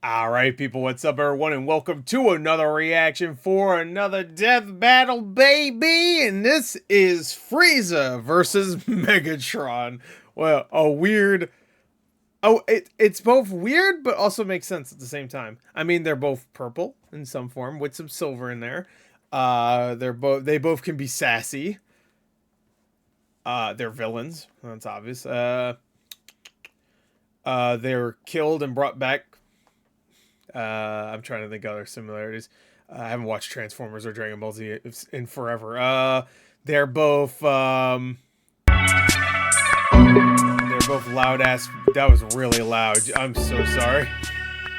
Alright people, what's up everyone, and welcome to another reaction for another death battle, baby! And this is Frieza versus Megatron. Well, it's both weird, but also makes sense at the same time. I mean, they're both purple in some form, with some silver in there. They both can be sassy. They're villains, that's obvious. They're killed and brought back. I'm trying to think of other similarities. I haven't watched Transformers or Dragon Ball Z in forever. They're both loud ass. That was really loud. I'm so sorry.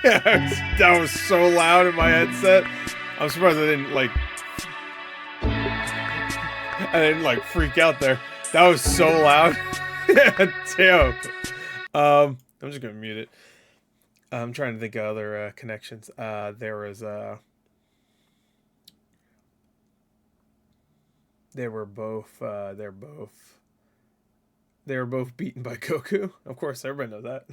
That was so loud in my headset. I'm surprised I didn't freak out there. That was so loud. Damn. I'm just gonna mute it. I'm trying to think of other connections. They were both beaten by Goku. Of course, everybody knows that.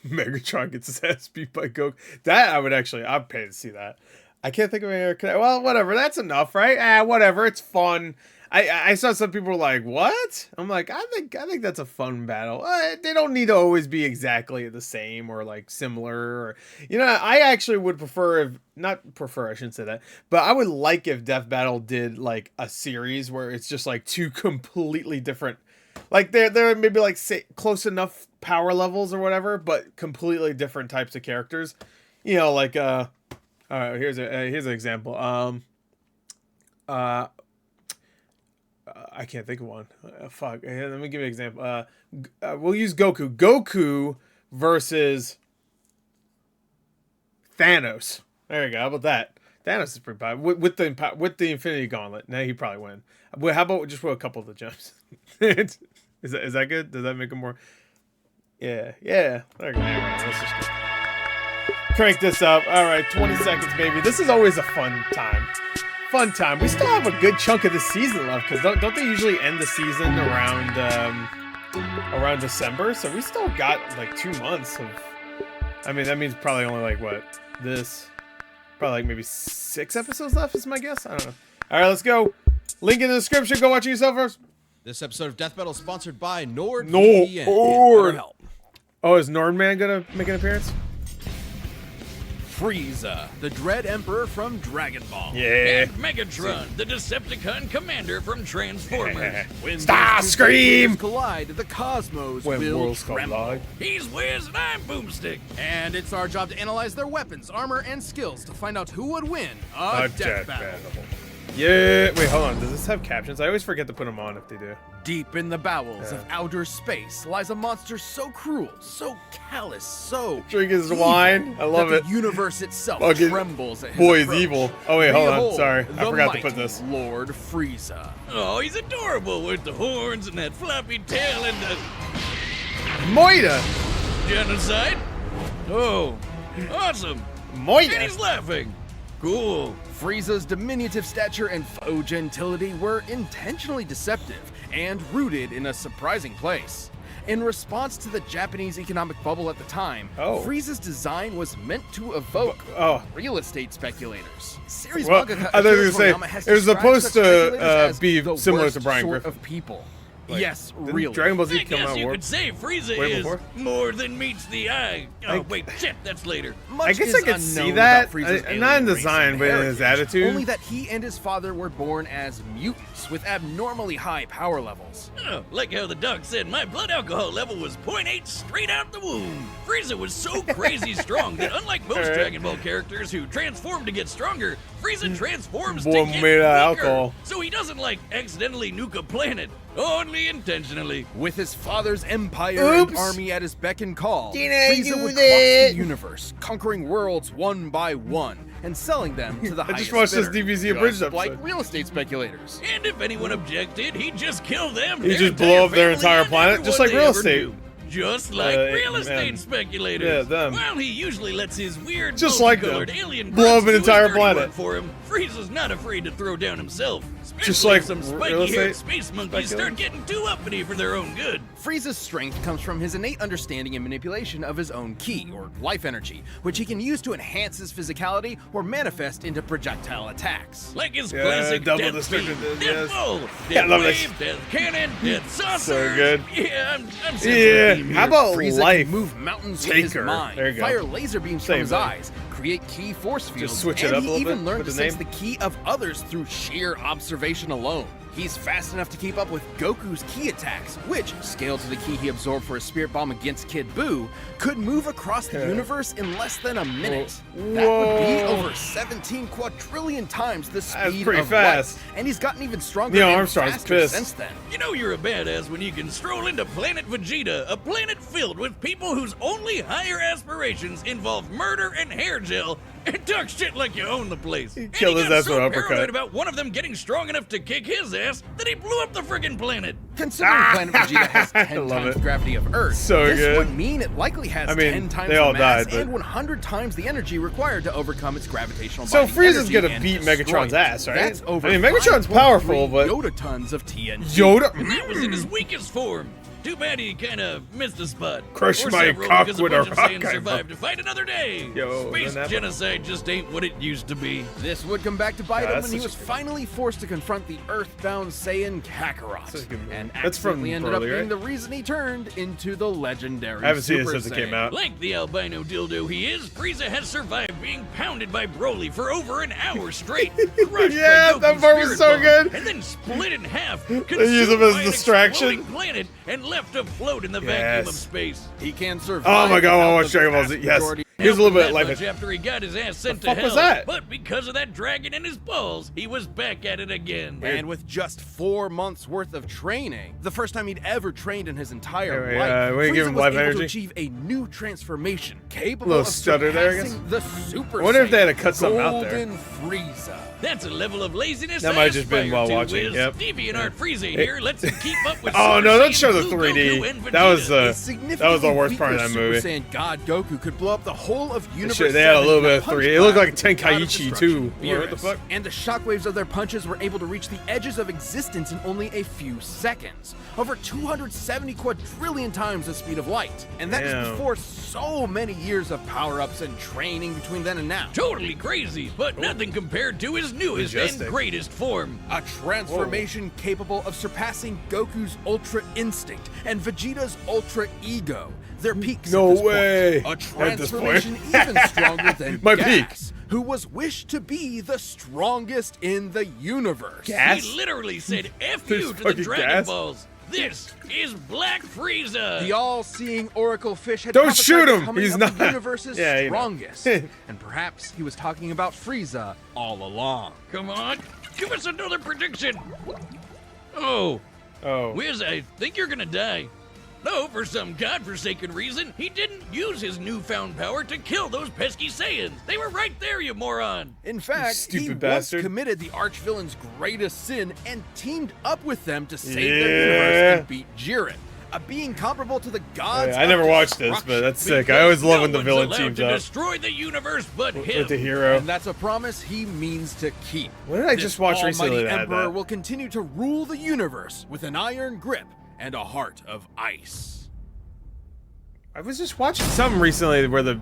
Megatron gets his ass beat by Goku. That I'd pay to see that. I can't think of any other connection. Well, whatever. That's enough, right? Whatever. It's fun. I saw some people were like, "What?" I'm like, I think that's a fun battle. They don't need to always be exactly the same or like similar. Or, I actually would prefer I shouldn't say that, but I would like if Death Battle did like a series where it's just like two completely different, like they're maybe like say close enough power levels or whatever, but completely different types of characters. Like here's an example. I can't think of one. Fuck. Let me give you an example. We'll use Goku. Goku versus Thanos. There you go. How about that? Thanos is pretty powerful with the Infinity Gauntlet. Now he probably win. Well, how about just with a couple of the gems? Is that good? Does that make him more? Yeah. There you go. Let's just go. Crank this up. All right, 20 seconds, baby. This is always a fun time. We still have a good chunk of the season left, because don't they usually end the season around December? So we still got like 2 months of. I mean, that means probably only like probably like maybe 6 episodes left is my guess. I don't know. All right, let's go. Link in the description. Go watch it yourself first. This episode of Death Battle is sponsored by Nord. Oh, is Nordman gonna make an appearance? Frieza, the Dread Emperor from Dragon Ball. Yeah. And Megatron, the Decepticon commander from Transformers. When Starscream collide, the cosmos when will worlds tremble. collide. He's Wiz and I'm Boomstick. And it's our job to analyze their weapons, armor, and skills to find out who would win a death battle. Yeah. Wait, hold on. Does this have captions? I always forget to put them on if they do. Deep in the bowels of outer space lies a monster so cruel, so callous, so Drink his wine. I love it. The universe itself Fucking trembles at his boy, he's approach. evil. Oh wait, hold on. Behold, Sorry, I the forgot to put mighty this. Lord Frieza. Oh, he's adorable with the horns and that floppy tail and the Moida. genocide. Oh, awesome. And Moida. he's laughing. Cool. Frieza's diminutive stature and faux gentility were intentionally deceptive and rooted in a surprising place. In response to the Japanese economic bubble at the time, Frieza's design was meant to evoke real estate speculators. Series Well, mangaka I thought you were Akira gonna Toriyama has say it was described supposed such speculators to as be the similar worst to Brian sort Griffin. of people. Like, Yes, didn't really. Dragon Ball I Z come guess out you war? could say Frieza way is before? more than meets the eye. Oh, wait, shit, that's later. Much I guess is I could see unknown that. about Frieza's Not in alien race design, and but in his heritage, attitude. Only that he and his father were born as mutants with abnormally high power levels. Oh, like how the doc said my blood alcohol level was 0.8 straight out the womb. Frieza was so crazy strong that unlike most Dragon Ball characters who transform to get stronger, Frieza transforms Boy to get made out weaker. alcohol. So he doesn't like accidentally nuke a planet, only intentionally. With his father's empire Oops. and army at his beck and call, Did I Frieza do would that? cross the universe, conquering worlds one by one, and selling them to the I highest just watched this bidder, DBZ abridged just like episode. real estate speculators. And if anyone objected, he'd just kill them. He their just blow up their family, entire and planet, everyone just like they real ever estate. knew. Just like real estate speculators. Yeah, them. While he usually lets his weird, Just like them. colored alien Blow up grunts an do his entire dirty planet. work for him, Frieza's not afraid to throw down himself. Just Especially like if some real spiky-haired estate space monkeys start getting too uppity for their own good. Frieza's strength comes from his innate understanding and manipulation of his own ki, or life energy, which he can use to enhance his physicality or manifest into projectile attacks. Like his classic double Death destructive, Beam, yes. Death Ball, Yeah, I Death love Wave, this. Death Cannon, Death Saucer. So good. Yeah, I'm Yeah. here. How about Frieza life? can move mountains with his Taker. mind, There you go. fire laser beams Same from his thing. eyes, create key force fields, switch it and up a he little even bit learned to with the sense name. the ki of others through sheer observation alone. He's fast enough to keep up with Goku's ki attacks, which, scaled to the ki he absorbed for his spirit bomb against Kid Buu, could move across the universe in less than a minute. That would be over 17 quadrillion times the speed pretty of fast. light. And he's gotten even stronger Neil and Armstrong's faster pissed. since then. You know you're a badass when you can stroll into Planet Vegeta, a planet filled with people whose only higher aspirations involve murder and hair gel, and talk shit like you own the place. And killed he his got ass so with an uppercut. paranoid about one of them getting strong enough to kick his ass that he blew up the friggin' planet. Considering Planet Vegeta has 10 love times it. the gravity of Earth, So this good. would mean it likely has I mean, 10 times they the all mass died, but- and 100 times the energy required to overcome its gravitational So binding Frieza's energy gonna and beat destroy Megatron's it. ass, right? That's over I mean, Megatron's 5.3 powerful, but- Yoda tons of TNT. Yoda. And that was in his weakest form. Too bad he kind of missed a spot. Crush Or my several, cock because with bunch a of rock, Saiyans I survived to fight another day. Yo, Space then that- genocide just ain't what it used to be. This would come back to bite Yeah, him that's when he such was a good- finally forced to confront the Earthbound Saiyan Such a Kakarot, good movie. and That's from accidentally ended up Broly, being right? the reason he turned into the legendary I haven't seen it Super since it came Saiyan. out. Like the albino dildo he is, Frieza has survived being pounded by Broly for over an hour straight. Crushed Yeah, by that Goku's part was spirit so bomb, good. And then split in half. use consumed him as by a an distraction. exploding planet and left afloat in the vacuum Yes. of space. He can survive. Oh my god, I without watched the Dragon Ball vast Z. Yes. majority- Here's a little bit That like much it. after he got his ass sent to fuck hell. was that? But because of that dragon in his balls, he was back at it again. And with just 4 months worth of training, the first time he'd ever trained in his entire Anyway, life, we give Frieza him was life able energy. to achieve a new transformation capable Little of stutter there, I guess. surpassing the Super I wonder if they had to Saiyan, cut something out there. Golden Frieza. That's a level of laziness That I might have just been aspire while to, watching, Wiz. yep. DeviantArt Frieza here lets him keep up with Oh Super no! Don't Saiyan show the Blue 3D. Goku and That was Vegeta. It's significantly that was the worst part of weaker that movie. Super Saiyan God Goku could blow up the whole of Universe Shit, they had a 7 little in bit of punch 3D. It looked like blast with the God of Tenkaichi Destruction, too. What the Beerus. fuck? And the shockwaves of their punches were able to reach the edges of existence in only a few seconds. Over 270 quadrillion times the speed of light. And that Damn. is before so many years of power-ups and training between then and now. Totally crazy, but nothing compared to his newest Majestic. and greatest form. A transformation capable of surpassing Goku's Ultra Instinct and Vegeta's Ultra Ego. Their peaks No at this way. Point. A At this point. transformation even stronger than My Gas, who was wished to be the strongest in the universe. Gas? He literally said F There's you to the fucking Dragon gas? Balls. This is Black Frieza. The all-seeing Oracle Fish had Don't prophesied shoot him! becoming He's of not. the universe's Yeah, you know. strongest. And perhaps he was talking about Frieza all along. Come on, give us another prediction. Oh, Oh. Wiz, I think you're gonna die. No, for some godforsaken reason, he didn't use his newfound power to kill those pesky Saiyans. They were right there, you moron. In fact, he stupid once bastard. committed the archvillain's greatest sin and teamed up with them to save their Yeah. universe and beat Jiren, a being comparable to the gods. I of never watched this, but destruction. that's sick. I always love when the No villain one's allowed teams to up destroy the universe but him. with the hero. And that's a promise he means to keep. What did I This just watch recently almighty that had Emperor that? will continue to rule the universe with an iron grip and a heart of ice. I was just watching something recently where the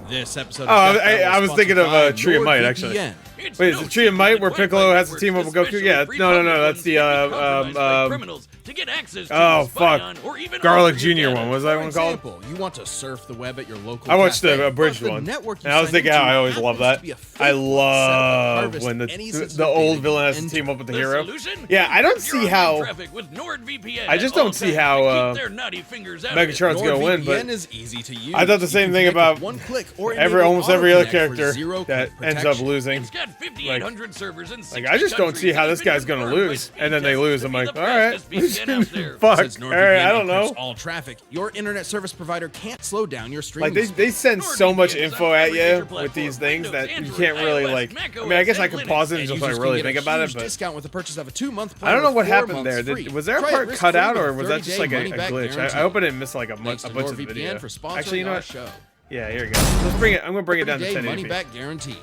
This episode. Oh, of Death Battle I is was thinking sponsored of by Tree of Might, actually. NordVPN. It's Wait, no is it Tree of secret Might that where Wi-Fi Piccolo has to networks, team up with Goku? especially Yeah, free no, public that's ones, the can be compromised by criminals to get access to oh spy fuck, on or even Garlic alter your Junior data. one. Was that For one called? example, you want to surf the web at your local I watched cafe, the abridged but the one, network you and I was sign thinking how into I always love happens that. to be a fake I one set up to love harvest when any the sensitive old data villain has to and team up with the The hero. solution? Yeah, I don't Keep see your how online traffic with NordVPN I just at all don't see times how, to keep their naughty fingers out of it. Megatron's gonna win, but NordVPN is easy to use. I thought the You same can thing connect about with one click or almost every other auto-connect for character zero that click ends up protection. losing. It's got 5,800 servers in 60 I just don't see countries how and this it's been guy's gonna confirmed by lose, speed and then they tests lose. to I'm be like, the all right. fastest VPN again out there. Fuck. Since All right, I don't encrypts know. all traffic, your internet service provider can't slow down your Like streaming. they send so much NordVPN is info on at every you major with these platform, things that Windows, you can't really Android, like. iOS, I mean, I guess I Mac could OS, pause it and And just users like can really get think a about it, huge but discount with the purchase of a 2-month plan. I don't know with what 4 happened months there. free. Was there a Try it part cut risk-free out, with or was that just 30-day like a money-back glitch? guarantee. I hope I didn't miss like a Thanks bunch to of the NordVPN video. for sponsoring Actually, you know our what? show. Yeah, here we go. Let's bring it. I'm gonna bring it down to 30-day 1080p. money-back guarantee.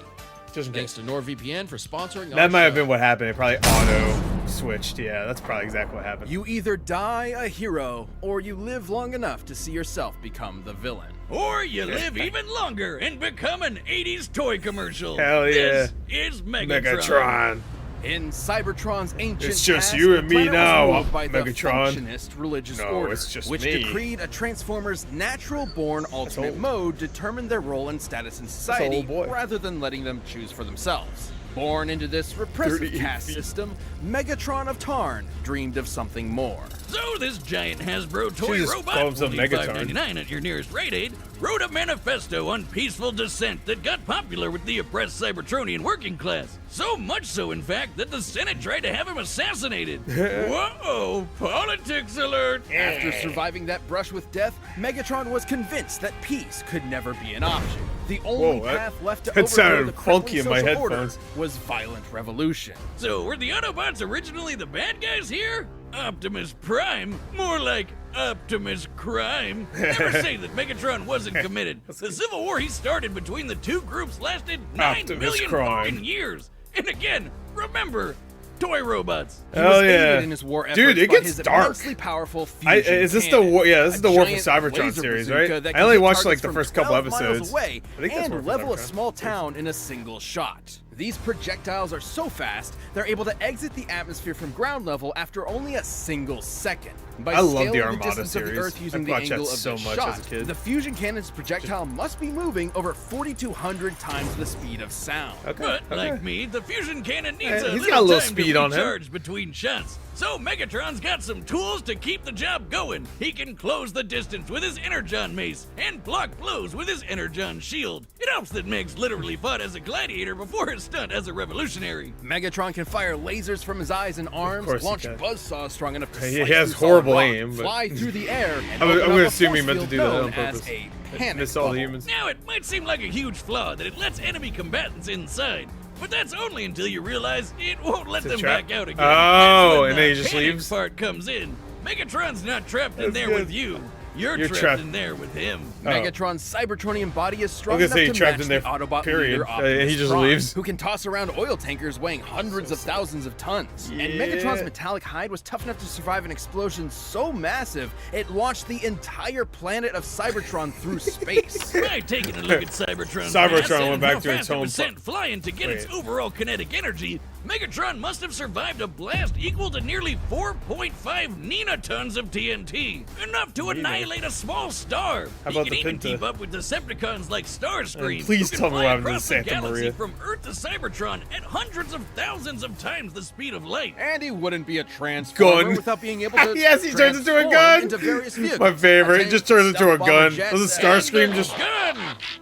Just in Thanks case. to NordVPN for sponsoring our That might have show. been what happened. It probably auto switched. Yeah, that's probably exactly what happened. You either die a hero, or you live long enough to see yourself become the villain. Or you live even longer and become an 80s toy commercial. Hell yeah. This is Megatron. In Cybertron's ancient It's just past, you and the me planet was now, ruled by the Megatron. functionist religious No, order, it's just which me. decreed a Transformer's natural-born ultimate old. mode determined their role and status in society, old boy. rather than letting them choose for themselves. Born into this repressive 38 caste feet. system, Megatron of Tarn dreamed of something more. So this giant Hasbro toy just robot, calls him only Megatron. $5.99 at your nearest Rite Aid, wrote a manifesto on peaceful dissent that got popular with the oppressed Cybertronian working class. So much so, in fact, that the Senate tried to have him assassinated. Whoa, politics alert! After surviving that brush with death, Megatron was convinced that peace could never be an option. The only Whoa, that- path left to that overthrow sounded the funky crippling in my social order headphones. was violent revolution. So were the Autobots originally the bad guys here? Optimus Prime? More like Optimus Crime. Never say that Megatron wasn't committed. The civil war he started between the two groups lasted 9 Optimus million Crime. fucking years. And again, remember, toy robots. He Hell was yeah. aided in his war efforts Dude, it by gets his dark. immensely powerful fusion Is this cannon, the war? Yeah, this is a the War for giant Cybertron laser series, bazooka right? that I can only hit watched like targets the from first couple 12 miles episodes. away I think that's War and for level a Cybertron. small town in a single shot. These projectiles are so fast, they're able to exit the atmosphere from ground level after only a single second. By I love the scaling Armada distance of series. the Earth using I've the watched that angle of so the much shot, as a kid. the fusion cannon's projectile must be moving over 4,200 times the speed of sound. Okay. But, okay. like me, the fusion cannon needs Yeah, a he's little got a little time speed to on him. recharge between shots. So Megatron's got some tools to keep the job going. He can close the distance with his Energon mace and block blows with his Energon shield. It helps that Megs literally fought as a gladiator before his stunt as a revolutionary. Megatron can fire lasers from his eyes and arms, course he launch can. buzzsaws strong enough to He slice has through horrible solid rock, aim, but- fly through the air, and I'm open gonna up a assume he force meant to field do that on known as purpose. a panic Miss all the bubble. humans. Now, it might seem like a huge flaw that it lets enemy combatants inside, but that's only until you realize it won't let It's a them trap? back out again. Oh, That's when and then the he just panic leaves? part comes in. Megatron's not trapped in That's there good. with you. You're You're trapped trapped. in there with him. Megatron's Cybertronian body is strong I was enough gonna say to he trapped match in there, the Autobot period. leader Optimus He just Prime, leaves. who can toss around oil tankers weighing hundreds of thousands of tons. And Yeah. Megatron's metallic hide was tough enough to survive an explosion so massive it launched the entire planet of Cybertron through space. By taking a look at Cybertron's Cybertron mass and went back how to its fast it home was sent flying to get its Wait. overall kinetic energy, Megatron must have survived a blast equal to nearly 4.5 Nenatons of TNT, enough to annihilate a small star. How He about can the even Pinta? keep up with Decepticons like Starscream, please who can tell me fly what happened to across the Santa galaxy Maria. from Earth to Cybertron at hundreds of thousands of times the speed of light. And he wouldn't be a transformer Gun. without being able to Yes, he turns into a transform gun. into various vehicles. My favorite. It just turns into a Stealth bomber gun. jets, Doesn't and- Starscream just? Gun!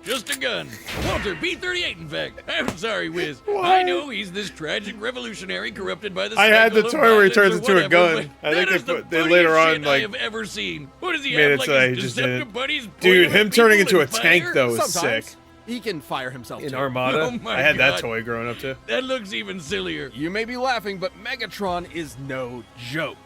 Just a gun. Walter B-38, in fact. I'm sorry, Wiz. Why? I know he's this tragic revolutionary corrupted by the I had the cycle of toy where he turns violence into or a whatever, gun. but I think that is they the put- they funniest later on, shit like, I have ever seen. What does he made have, it like so his he just did it. Deceptive buddies Dude, pointing at him turning people into a and tank fire? though is Sometimes sick. he can fire himself In too. Armada, Oh my I had that God. toy growing up too. That looks even sillier. You may be laughing, but Megatron is no joke.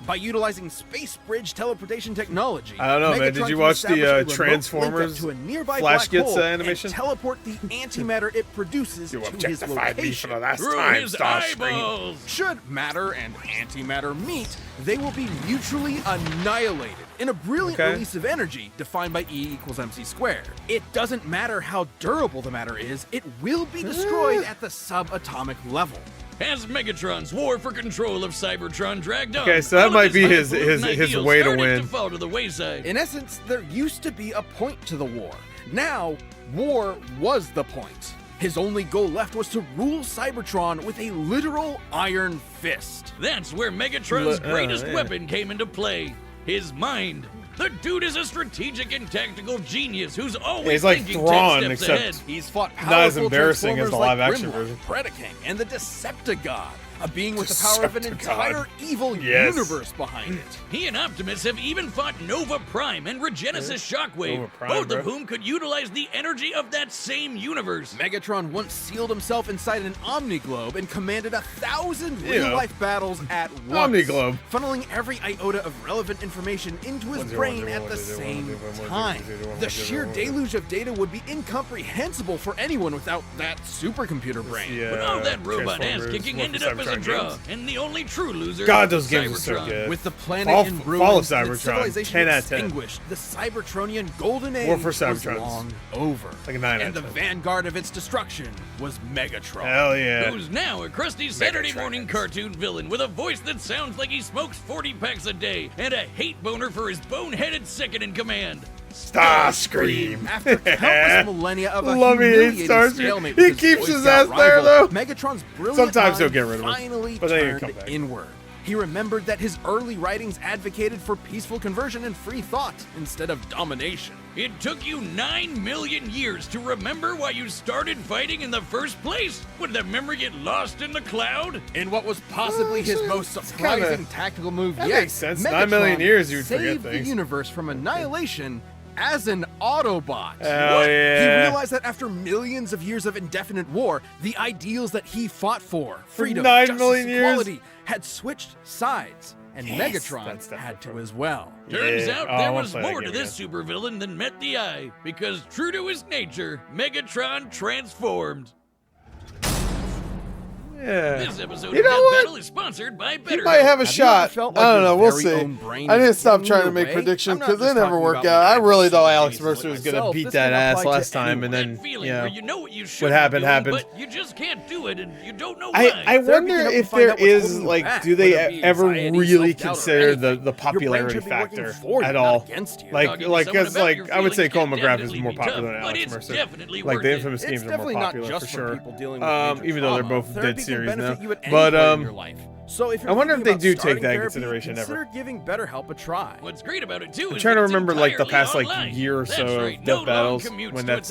By utilizing space bridge teleportation technology, I don't know, man. Did Megatron you can watch the, establish a remote Transformers link-up to a nearby Flash black Gets, hole animation? and teleport the antimatter it produces You to his objectified me location. for the last Through time, his Starscream. eyeballs. Should matter and antimatter meet, they will be mutually annihilated in a brilliant Okay. release of energy defined by E equals mc squared. It doesn't matter how durable the matter is, it will be destroyed at the subatomic level. As Megatron's war for control of Cybertron dragged on, Okay, so that all of might be his highfalutin ideals way to started win. to fall to the wayside. In essence, there used to be a point to the war. Now, war was the point. His only goal left was to rule Cybertron with a literal iron fist. That's where Megatron's greatest yeah. weapon came into play. His mind. The dude is a strategic and tactical genius who's always he's like thinking Thrawn, 10 steps except ahead. He's fought not as powerful embarrassing as Transformers the like live-action Grimlock, version. Predaking, and the Decepticon. a being with the power of an entire evil universe behind it. He and Optimus have even fought Nova Prime and Regenesis Shockwave, both of whom could utilize the energy of that same universe. Megatron once sealed himself inside an Omniglobe and commanded 1,000 real-life battles at once, Omniglobe, funneling every iota of relevant information into his brain at the same time. The sheer deluge of data would be incomprehensible for anyone without that supercomputer brain. But all that robot ass-kicking ended up as a draw, and the only true loser, God, those games are so good. With the planet in ruins and its Cybertron, civilization 10 out of 10. extinguished, the Cybertronian golden age War for was Cybertrons. long over. Like a 9 and the vanguard of its destruction was Megatron. Hell yeah. Who's now a crusty Saturday morning cartoon villain with a voice that sounds like he smokes 40 packs a day and a hate boner for his boneheaded second in command. Starscream. After countless millennia of a Love me, humiliating Starscream. stalemate He with keeps his Boy Scout ass there, rival, though. Megatron's brilliant Sometimes he'll mind get rid of him, finally but then he'll turned come back. inward. He remembered that his early writings advocated for peaceful conversion and free thought instead of domination. It took you 9 million years to remember why you started fighting in the first place? Would the memory get lost in the cloud? In what was possibly his most surprising tactical move yet, makes sense. Megatron 9 million years, you would forget saved things. the universe from annihilation as an Autobot. Hell yeah. He realized that after millions of years of indefinite war, the ideals that he fought for, freedom, 9 justice, million years? equality, had switched sides. And Megatron had to as well. Turns Yeah. out Oh, I there wanna was play that more to game this supervillain than met the eye, because true to his nature, Megatron transformed. Yeah. This episode You of know Death what? Battle is sponsored by He BetterHelp. might have a Have you ever shot. felt I like don't your know. We'll very see. own brain I need to is stop getting trying to in make your way? predictions I'm not because they just never talking work about out. I my really thought personal Alex cases with Mercer was gonna myself. beat This that can ass apply last to time, and anyone. then Feeling you know where you know what you should what happened be doing, happened. but you just can't do it, and you don't know I why. wonder can help you if find there out what's is holding you like, back, do they whether it be ever anxiety, really self-doubt, or consider the anything. Your brain popularity should be working factor for you, at not all? against you. Like, Talking to someone because about like your I would say feelings Cole can McGrath is definitely more be popular tough, than but Alex it's Mercer. definitely Like worth the it. Infamous It's games are more definitely not popular just for sure. people dealing with major Even though they're trauma. both dead Therapy can series now. benefit you at any But point in your life. So if you're I wonder if thinking they do about take starting that in therapy, consideration consider ever. giving BetterHelp a try. What's great about it too I'm is trying to that it's remember like the entirely past like online. year or That's so right, of no Death Battles long commutes when to a that was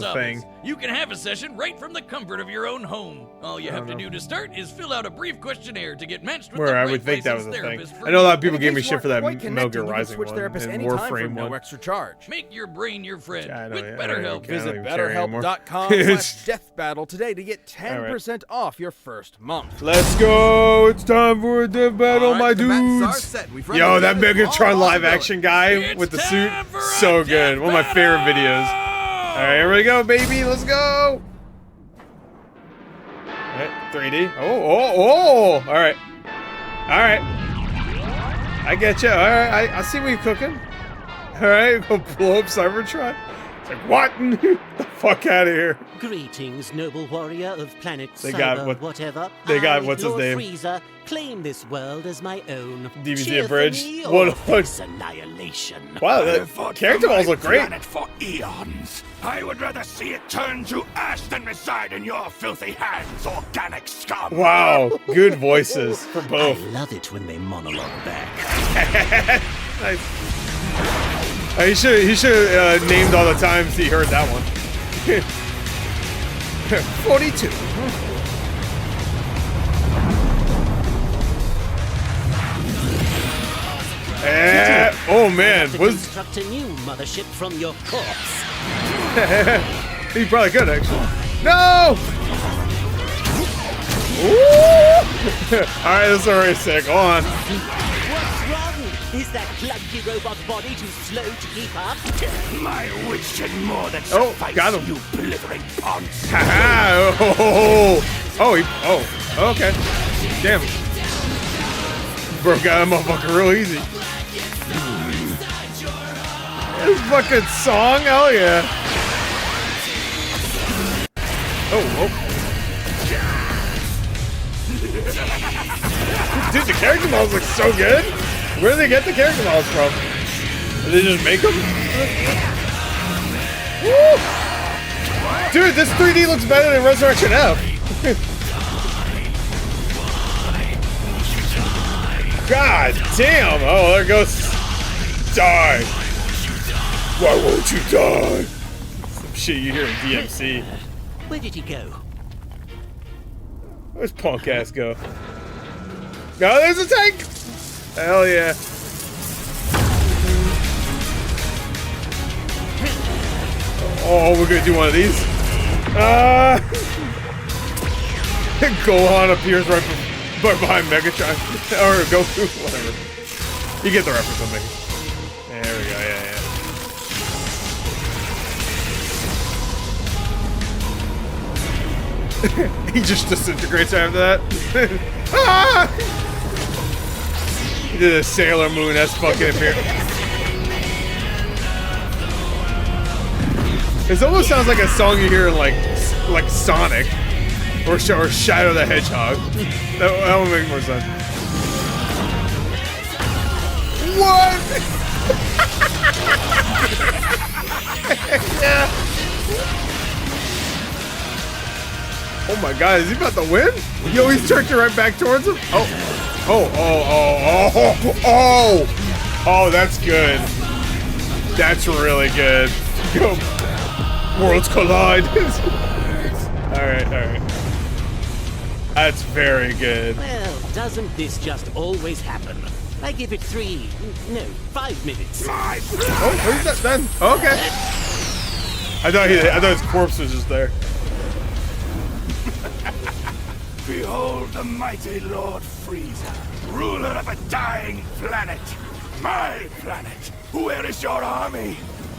a therapist's thing. office. You can have a session right from the comfort of your own home. All you have to do to start is fill out a brief questionnaire to get matched with Where the I right would think that was licensed a thing. therapist for I know a lot of you. people gave me shit for that Quite Metal connected, Gear you can Rising switch one therapists and anytime for Warframe no one. extra charge. Make your brain your friend Yeah, I know, with yeah, I BetterHelp. don't Visit even care anymore. BetterHelp.com/deathbattle today to get 10% off your first month. Let's go! It's time for a Death Battle, my dudes! Yo, that Megatron live action guy It's with the suit, time for a so good. Death One of my favorite videos. Battle! Alright, here we go, baby. Let's go! Alright, 3D. Oh! Alright. Alright. I get you. Alright, I see what you're cooking. Alright, go blow up Cybertron. It's like, what? the fuck out of here. Greetings, noble warrior of planet They got Cyber what- whatever. they got I, what's his Lord name? Frieza, claim this world as my own. DBZ Cheer for abridged. me What or a fuck. face annihilation. Wow, the character models look great. Planet for eons. I would rather see it turn to ash than reside in your filthy hands, organic scum. Wow, good voices for I both. love it when they monologue back. Nice. He should have named all the times he heard that one. 42. Oh man, To was construct a new mothership from your corpse. he probably could actually. No! Ooh! Alright, this is already sick. Hold on. What's wrong? Is that clunky robot body too slow to keep up? My witch and more than Oh, suffice, got him. you blithering ponce. Haha! Oh, okay. Damn. Broke out a motherfucker real easy. This fucking song, hell yeah. Oh. Dude, the character models look so good. Where do they get the character models from? Did they just make them? Woo! Dude, this 3D looks better than Resurrection F. God damn! Oh, there goes. Die! Why won't you die? Some shit you hear in DMC. Where did he go? Where's punk ass go? No, there's a tank! Hell yeah. Oh, we're gonna do one of these. Gohan appears right behind Megatron. Or Goku, whatever. You get the reference I'm making. There we go, yeah. He just disintegrates after that. Ah! He did a Sailor Moon, that's fucking appearance. It almost sounds like a song you hear in like Sonic or Shadow the Hedgehog. That would make more sense. What? Yeah. Oh my god, is he about to win? Yo, he's turned it right back towards him. Oh, that's good. That's really good. Go. Worlds collide. Alright. That's very good. Well, doesn't this just always happen? I give it 5 minutes. Oh, where's that then? Okay. I thought his corpse was just there. Behold the mighty Lord Frieza, ruler of a dying planet. My planet. Where is your army?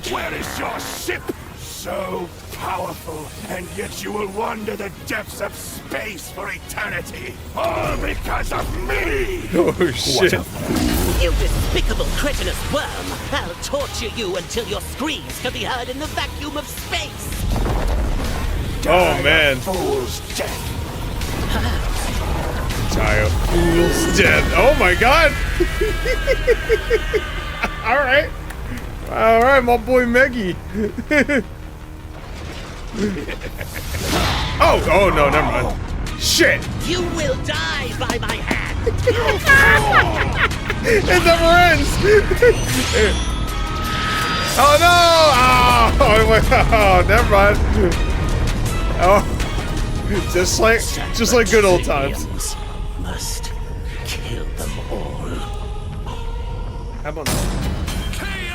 Where is your ship? So powerful, and yet you will wander the depths of space for eternity. All because of me! Oh, shit. You despicable cretinous worm! I'll torture you until your screams can be heard in the vacuum of space! Oh, man. Fool's death. Die a fool's death. Oh, my God. All right, my boy Meggy. Oh no, never mind. Shit! You will die by my hand! It never ends! Oh no! Oh, never mind. Oh, just like good old times. Must kill them all. How about that?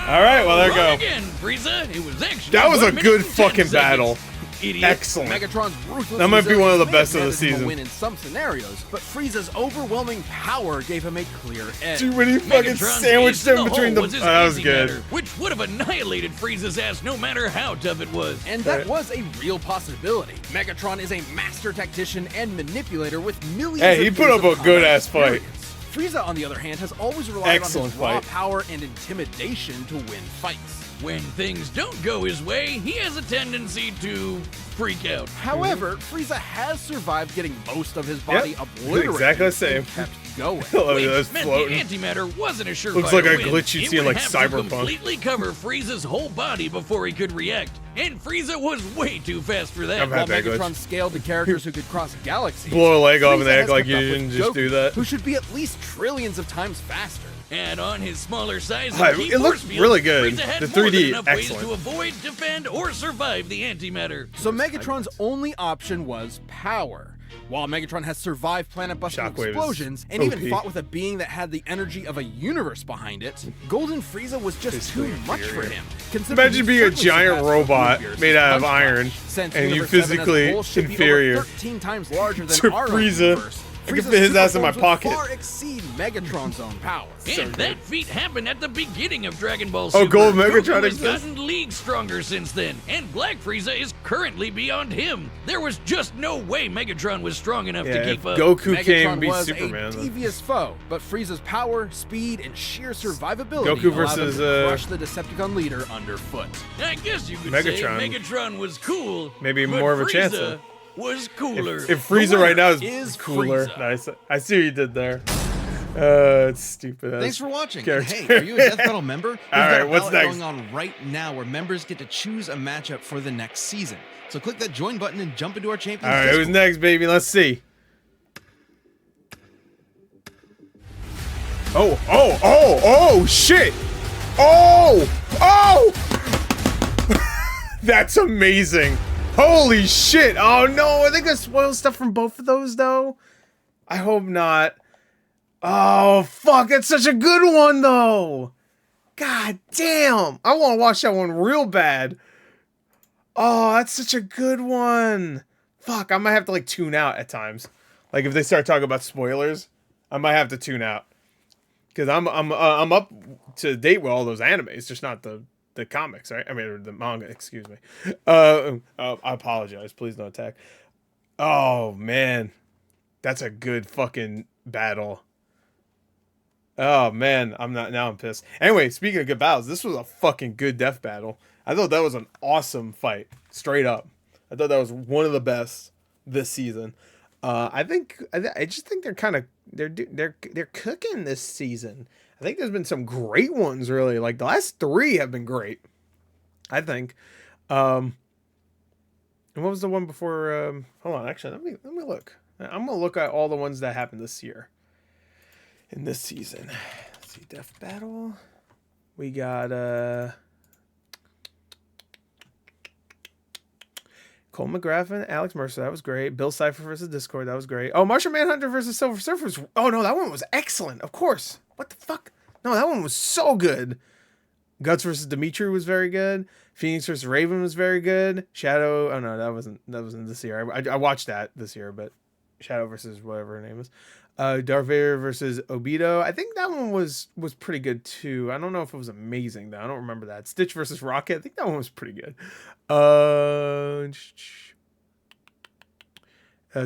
All right, well there you go. Again, Frieza. It was actually That was a 1 minute good and 10 fucking seconds. battle. Idiot. Excellent. Megatron's ruthless That might be one of the resilience best of the may have netted him a season. win in some scenarios, but Frieza's overwhelming power gave him a clear edge. Dude, when he fucking Megatron's sandwiched ace in them between hole the. was his That was easy good. matter, which would have annihilated Frieza's ass no matter how tough it was. And that was a real possibility. Megatron is a master tactician and manipulator with millions Hey, he of put years up of a good-ass combat fight. experience. Frieza, on the other hand, has always relied Excellent on his raw fight. power and intimidation to win fights. When things don't go his way, he has a tendency to freak out. However, Frieza has survived getting most of his body Yep, obliterated exactly the same. and kept going. Oh, Which that's meant floating. the antimatter wasn't a surefire Looks like a win. glitch you'd It see in, would like, have to Cyberpunk. completely cover Frieza's whole body before he could react, and Frieza was way too fast for that. I've While had that glitch. Megatron scaled to characters who could cross galaxies, Blow a leg off and Frieza they act has like kept you up with didn't just Goku, do that. who should be at least trillions of times faster. And on his smaller size, Hi, and key it looked force field, really good. Frieza had The more 3D, than enough ways excellent. to avoid, defend, or survive the antimatter. So Megatron's only option was power. While Megatron has survived planet-busting Shockwave is explosions and OP. even fought with a being that had the energy of a universe behind it, Golden Frieza was just Physically too much for inferior. him. considering Imagine he being a certainly giant surpassed robot Bluebeard's made out of Punch iron, Punch, since and you Universe 7 as a physically whole should be inferior. over 13 times larger than To our own Frieza. universe. I could Frieza's fit his ass in my super forms would pocket. far exceed Megatron's own power. And that feat happened at the beginning of Dragon Ball Oh, Super. Gold Megatron Goku has exists? gotten leagues stronger since then, and Black Frieza is currently beyond him. There was just no way Megatron was strong enough to Yeah, if keep up. Goku Megatron can't beat was Superman. a then- devious foe, but Frieza's power, speed, and sheer survivability Goku allowed him versus, to crush the Decepticon leader underfoot. I guess you could Megatron. say Megatron was cool. Maybe but more of a chance, Frieza though. was cooler. If Frieza right now is is cooler, Frieza. nice. I see what you did there. It's stupid. Thanks for watching. And character. hey, are you a Death Battle member? We've got right, a what's ballot next? going on right now where members get to choose a matchup for the next season. So click that join button and jump into our Champions All right, who's Discord. next, baby? Let's see. Oh, shit. Oh. That's amazing. Holy shit! Oh no, are they gonna spoil stuff from both of those though? I hope not. Oh fuck, that's such a good one though. God damn, I want to watch that one real bad. Oh, that's such a good one. Fuck, I might have to like tune out at times. Like if they start talking about spoilers, I might have to tune out because I'm up to date with all those animes, just not the comics, right? I mean the manga. Excuse me. I apologize. Please don't attack. Oh man, that's a good fucking battle. Oh man, I'm pissed. Anyway, speaking of good battles, this was a fucking good death battle. I thought that was an awesome fight, straight up. I thought that was one of the best this season. I just think they're cooking this season. I think there's been some great ones really. Like the last 3 have been great. I think. And what was the one before? Hold on, actually, let me look. I'm gonna look at all the ones that happened this year. In this season, let's see, Death Battle. We got Cole McGrath and Alex Mercer. That was great. Bill Cipher versus Discord. That was great. Oh, Martian Manhunter versus Silver Surfer. Oh no, that one was excellent. Of course. What the fuck? No, that one was so good. Guts versus Dimitri was very good. Phoenix versus Raven was very good. Shadow. Oh no, that wasn't this year. I watched that this year, but Shadow versus whatever her name is. Darth Vader versus Obito. I think that one was pretty good too. I don't know if it was amazing though. I don't remember that. Stitch versus Rocket. I think that one was pretty good.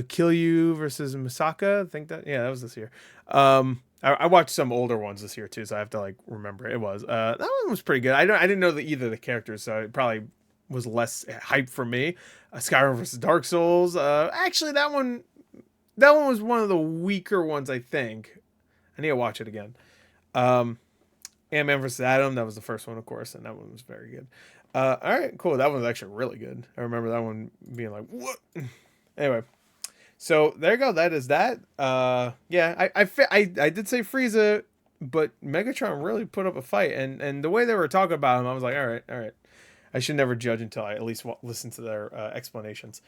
Kill You versus Misaka. I think that that was this year. I watched some older ones this year too, so I have to like remember it was. That one was pretty good. I didn't know either of the characters, so it probably was less hype for me. Skyrim versus Dark Souls. Actually, that one was one of the weaker ones, I think. I need to watch it again. Ant-Man vs. Adam, that was the first one, of course, and that one was very good. All right, cool. That one was actually really good. I remember that one being like, what? Anyway, so there you go. That is that. Yeah, I did say Frieza, but Megatron really put up a fight, and the way they were talking about him, I was like, all right. I should never judge until I at least listen to their explanations.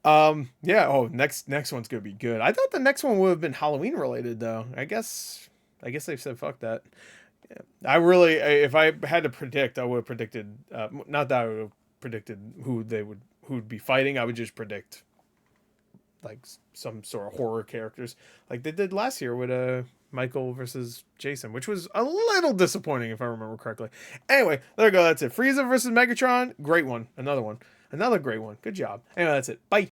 Yeah. Oh, next one's gonna be good. I thought the next one would have been Halloween related though. I guess they said fuck that. Yeah. I really, if I had to predict, I would have predicted. Not that I would have predicted who would be fighting. I would just predict like some sort of horror characters, like they did last year with Michael versus Jason, which was a little disappointing if I remember correctly. Anyway, there we go. That's it. Frieza versus Megatron. Great one. Another great one. Good job. Anyway, that's it. Bye.